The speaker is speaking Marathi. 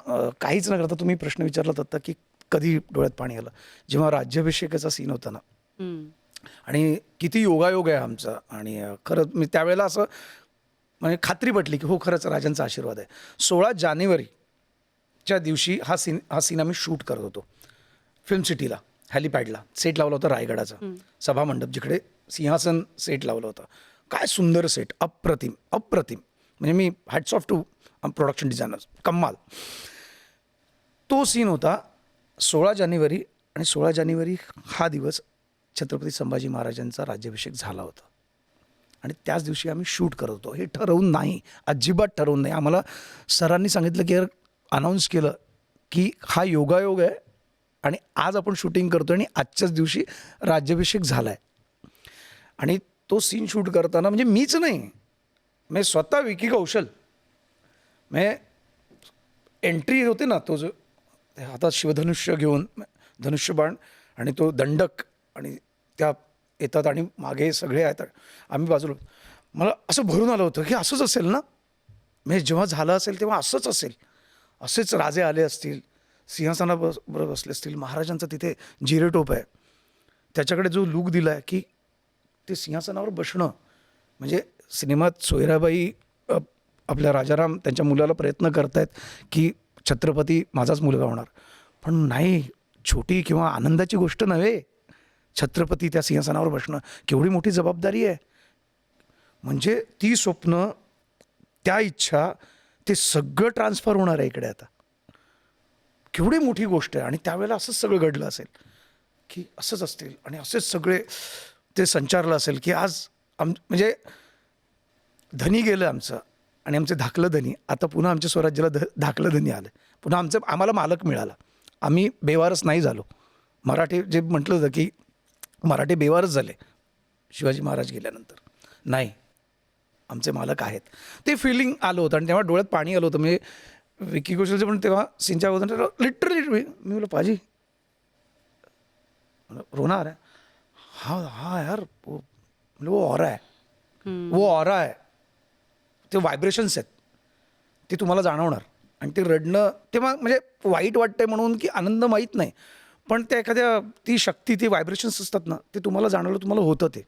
काहीच न करता तुम्ही प्रश्न विचारलात आता की कधी डोळ्यात पाणी आलं, जेव्हा राज्याभिषेकाचा सीन होता ना, आणि किती योगायोग आहे आमचा. आणि खरंच मी त्यावेळेला असं म्हणजे खात्री पटली की हो खरंच राजांचा आशीर्वाद आहे. 16 जानेवारीच्या दिवशी हा सीन आम्ही शूट करत होतो फिल्म सिटीला, हॅलिपॅडला सेट लावला होता रायगडाचा, सभामंडप जिकडे सिंहासन सेट लावला होता. काय सुंदर सेट, अप्रतिम अप्रतिम. म्हणजे मी hats off to production designers, कमाल. तो सीन होता 16 जानेवारी, आणि 16 जानेवारी हा दिवस छत्रपती संभाजी महाराजांचा राज्याभिषेक झाला होता. आणि त्याच दिवशी आम्ही शूट करत होतो. हे ठरवून नाही, अजिबात ठरवून नाही. आम्हाला सरांनी सांगितलं की यार, अनाऊन्स केलं की हा योगायोग आहे आणि आज आपण शूटिंग करतो आणि आजच्याच दिवशी राज्याभिषेक झाला आहे. आणि तो सीन शूट करताना म्हणजे मीच नाही, मी स्वतः विकी कौशल, म्हणजे एंट्री होते ना, तो जो हातात शिवधनुष्य घेऊन धनुष्यबाण आणि तो दंडक, आणि त्या येतात आणि मागे सगळे आहेत, आम्ही बाजूला. मला असं भरून आलं होतं की असंच असेल ना, म्हणजे जेव्हा झालं असेल तेव्हा असंच असेल, असेच राजे आले असतील, सिंहासनाबरोबर बसले असतील. महाराजांचं तिथे जिरेटोप आहे, त्याच्याकडे जो लूक दिला आहे की ते सिंहासनावर बसणं, म्हणजे सिनेमात सोयराबाई आपल्या राजाराम त्यांच्या मुलाला प्रयत्न करतायत की छत्रपती माझाच मुलगा होणार, पण नाही, छोटी किंवा आनंदाची गोष्ट नव्हे. छत्रपती त्या सिंहासनावर बसणं केवढी मोठी जबाबदारी आहे. म्हणजे ती स्वप्न, त्या इच्छा, ते सगळं ट्रान्सफर होणार आहे इकडे आता. केवढी मोठी गोष्ट आहे. आणि त्यावेळेला असंच सगळं घडलं असेल की असंच असतील आणि असेच सगळे ते संचारलं असेल की आज म्हणजे धनी गेलं आमचं आणि आमचे धाकलं धनी, आता पुन्हा आमच्या स्वराज्याला धाकलं धनी आलं, पुन्हा आम्हाला मालक मिळाला. आम्ही बेवारस नाही झालो. मराठी जे म्हटलं होतं की मराठी बेवारस झाले शिवाजी महाराज गेल्यानंतर, नाही, आमचे मालक आहेत. ते फिलिंग आलं होतं आणि तेव्हा डोळ्यात पाणी आलं होतं. म्हणजे विकी कौशलचं पण तेव्हा सीनच्या अगोदर लिटरली मी बोललो, पाजी रोना आ रहा है. हाँ हाँ यार, वो ऑरा है, वो ऑरा है, ते व्हायब्रेशन्स आहेत, ते तुम्हाला जाणवणार. आणि ते रडणं तेव्हा म्हणजे वाईट वाटतंय म्हणून की आनंद माहीत नाही, पण त्या एखाद्या ती शक्ती, ती व्हायब्रेशन्स असतात ना, ते तुम्हाला जाणवलं, तुम्हाला होतं ते.